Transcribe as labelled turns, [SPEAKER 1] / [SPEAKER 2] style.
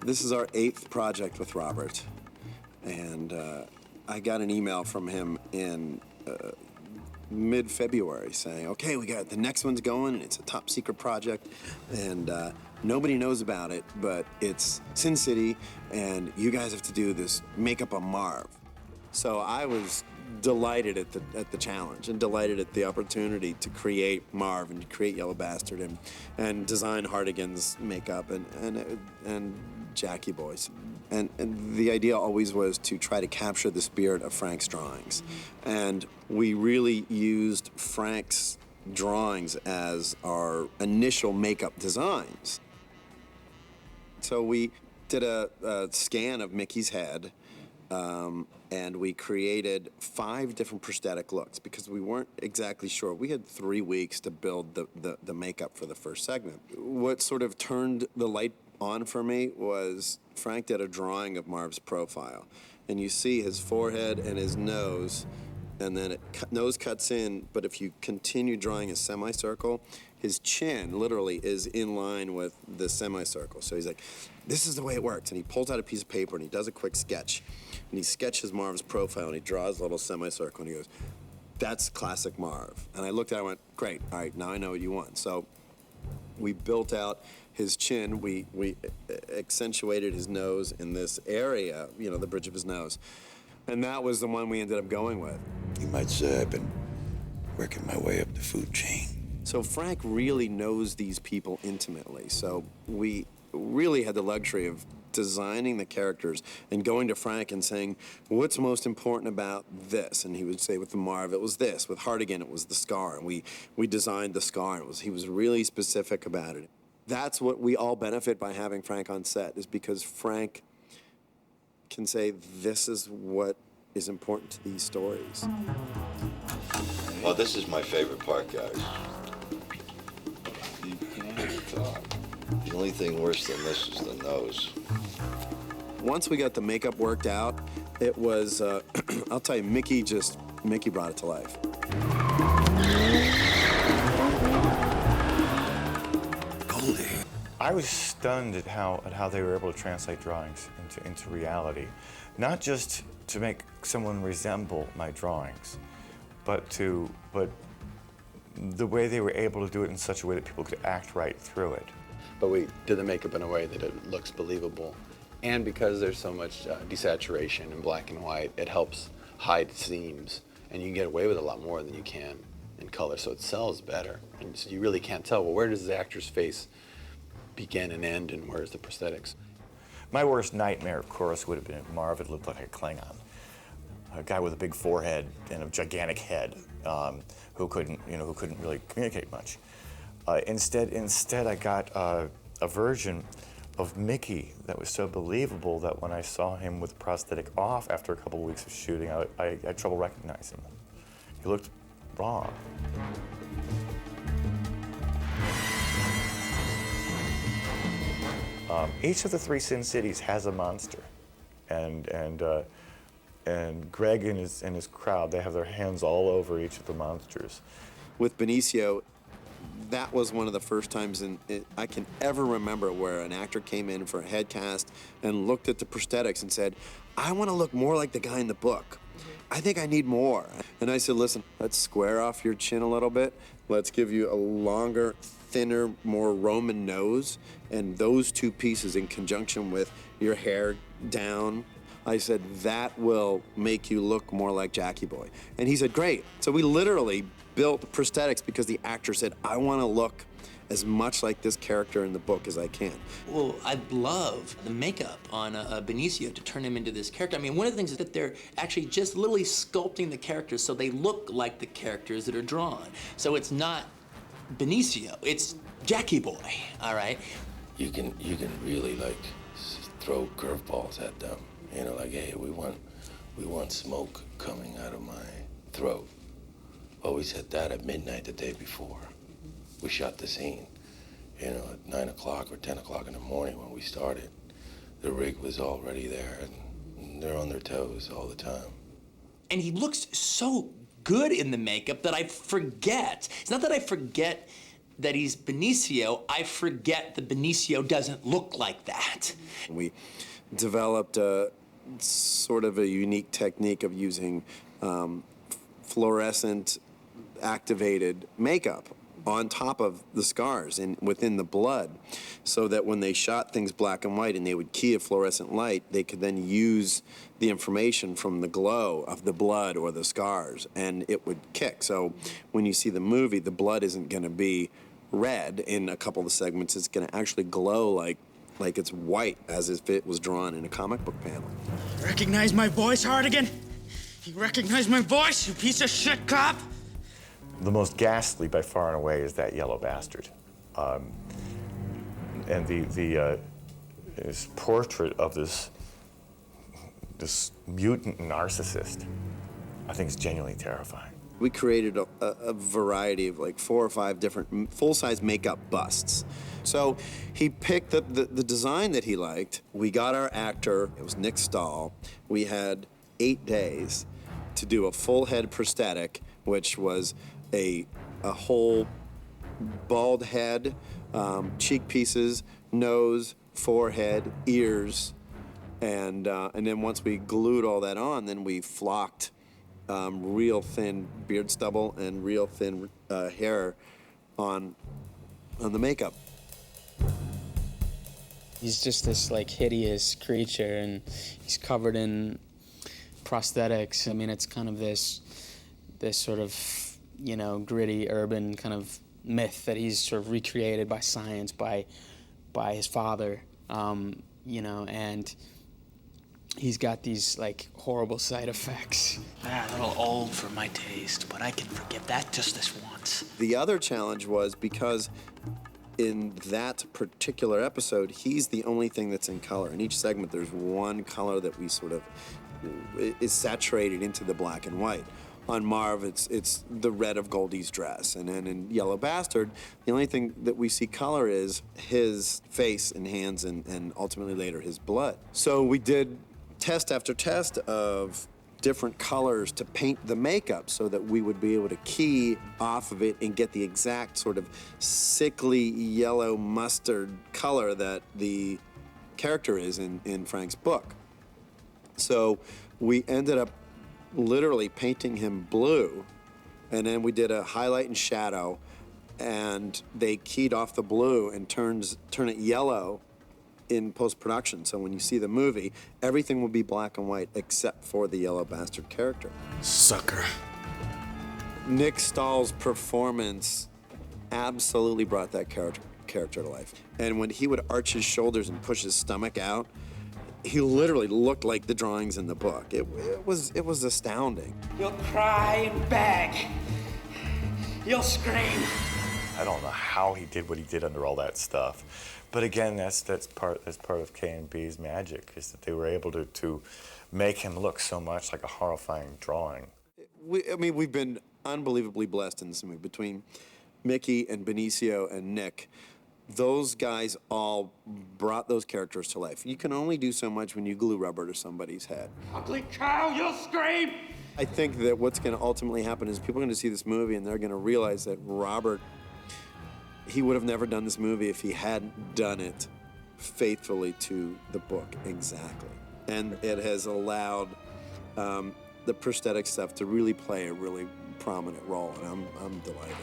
[SPEAKER 1] This is our 8th project with Robert, and I got an email from him in mid-February saying, okay, we got the next one's going, and it's a top secret project, and nobody knows about it, but it's Sin City, and you guys have to do this makeup on Marv. So I was delighted at the challenge and delighted at the opportunity to create Marv and to create Yellow Bastard and design Hardigan's makeup and Jackie Boy's. And the idea always was to try to capture the spirit of Frank's drawings. And we really used Frank's drawings as our initial makeup designs. So we did a scan of Mickey's head, and we created 5 different prosthetic looks because we weren't exactly sure. We had 3 weeks to build the makeup for the first segment. What sort of turned the light on for me was Frank did a drawing of Marv's profile, and you see his forehead and his nose, and then nose cuts in, but if you continue drawing a semicircle, his chin literally is in line with the semicircle. So he's like, this is the way it works. And he pulls out a piece of paper and he does a quick sketch. And he sketches Marv's profile and he draws a little semicircle and he goes, that's classic Marv. And I looked at it and went, great, all right, now I know what you want. So we built out his chin, we accentuated his nose in this area, you know, the bridge of his nose. And that was the one we ended up going with.
[SPEAKER 2] You might say I've been working my way up the food chain.
[SPEAKER 1] So Frank really knows these people intimately. So we really had the luxury of designing the characters and going to Frank and saying, what's most important about this? And he would say with the Marv, it was this. With Hardigan, it was the scar. And we designed the scar. And he was really specific about it. That's what we all benefit by having Frank on set, is because Frank can say, this is what is important to these stories.
[SPEAKER 2] Well, this is my favorite part, guys. The only thing worse than this is the nose.
[SPEAKER 1] Once we got the makeup worked out, it was, I'll tell you, Mickey brought it to life.
[SPEAKER 2] Goldie.
[SPEAKER 3] I was stunned at how they were able to translate drawings into reality. Not just to make someone resemble my drawings, but the way they were able to do it in such a way that people could act right through it.
[SPEAKER 4] But we did the makeup in a way that it looks believable. And because there's so much desaturation in black and white, it helps hide seams. And you can get away with a lot more than you can in color, so it sells better. And so you really can't tell, well, where does the actor's face begin and end, and where's the prosthetics?
[SPEAKER 3] My worst nightmare, of course, would have been if Marv had looked like a Klingon. A guy with a big forehead and a gigantic head, who couldn't really communicate much. Instead, I got a version of Mickey that was so believable that when I saw him with the prosthetic off after a couple of weeks of shooting, I had trouble recognizing him. He looked wrong. Each of the 3 Sin Cities has a monster, and Greg and his crowd, they have their hands all over each of the monsters.
[SPEAKER 1] With Benicio, that was one of the first times I can ever remember where an actor came in for a head cast and looked at the prosthetics and said, I want to look more like the guy in the book. I think I need more. And I said, listen, let's square off your chin a little bit. Let's give you a longer, thinner, more Roman nose. And those 2 pieces in conjunction with your hair down, I said, that will make you look more like Jackie Boy. And he said, great. So we literally built prosthetics because the actor said, I want to look as much like this character in the book as I can.
[SPEAKER 5] Well, I'd love the makeup on Benicio to turn him into this character. I mean, one of the things is that they're actually just literally sculpting the characters so they look like the characters that are drawn. So it's not Benicio, it's Jackie Boy, all right?
[SPEAKER 6] You can really like throw curveballs at them. You know, like, hey, we want smoke coming out of my throat. Well, we said that at midnight the day before. We shot the scene, you know, at 9 o'clock or 10 o'clock in the morning when we started. The rig was already there, and they're on their toes all the time.
[SPEAKER 5] And he looks so good in the makeup that I forget. It's not that I forget that he's Benicio, I forget that Benicio doesn't look like that.
[SPEAKER 1] We developed a sort of a unique technique of using fluorescent activated makeup on top of the scars and within the blood, so that when they shot things black and white and they would key a fluorescent light, they could then use the information from the glow of the blood or the scars, and it would kick. So when you see the movie, the blood isn't going to be red in a couple of the segments. It's going to actually glow like it's white, as if it was drawn in a comic book panel.
[SPEAKER 7] Recognize my voice, Hardigan? You recognize my voice, you piece of shit cop?
[SPEAKER 3] The most ghastly by far and away is that yellow bastard. And his portrait of this mutant narcissist, I think is genuinely terrifying.
[SPEAKER 1] We created a variety of like 4 or 5 different full-size makeup busts. So he picked the design that he liked. We got our actor, it was Nick Stahl. We had 8 days to do a full head prosthetic, which was a whole bald head, cheek pieces, nose, forehead, ears, and then once we glued all that on, then we flocked real thin beard stubble and real thin hair on the makeup.
[SPEAKER 7] He's just this like hideous creature, and he's covered in prosthetics. I mean, it's kind of this sort of, you know, gritty urban kind of myth that he's sort of recreated by science, by his father, you know, and he's got these like horrible side effects.
[SPEAKER 8] A little old for my taste, but I can forgive that just this once.
[SPEAKER 1] The other challenge was because in that particular episode, he's the only thing that's in color. In each segment, there's one color that we sort of is saturated into the black and white. On Marv, it's the red of Goldie's dress. And then in Yellow Bastard, the only thing that we see color is his face and hands and ultimately later his blood. So we did test after test of different colors to paint the makeup so that we would be able to key off of it and get the exact sort of sickly yellow mustard color that the character is in Frank's book. So we ended up literally painting him blue, and then we did a highlight and shadow, and they keyed off the blue and turn it yellow in post-production. So when you see the movie, everything will be black and white except for the Yellow Bastard character.
[SPEAKER 7] Sucker.
[SPEAKER 1] Nick Stahl's performance absolutely brought that character to life. And when he would arch his shoulders and push his stomach out, he literally looked like the drawings in the book. It was astounding.
[SPEAKER 8] You'll cry and beg. You'll scream.
[SPEAKER 3] I don't know how he did what he did under all that stuff. But again, that's part of K&B's magic, is that they were able to make him look so much like a horrifying drawing.
[SPEAKER 1] We've been unbelievably blessed in this movie. Between Mickey and Benicio and Nick, those guys all brought those characters to life. You can only do so much when you glue rubber to somebody's head.
[SPEAKER 8] Ugly cow, you'll scream.
[SPEAKER 1] I think that what's going to ultimately happen is people are going to see this movie and they're going to realize that Robert, he would have never done this movie if he hadn't done it faithfully to the book exactly. And it has allowed the prosthetic stuff to really play a really prominent role, and I'm delighted.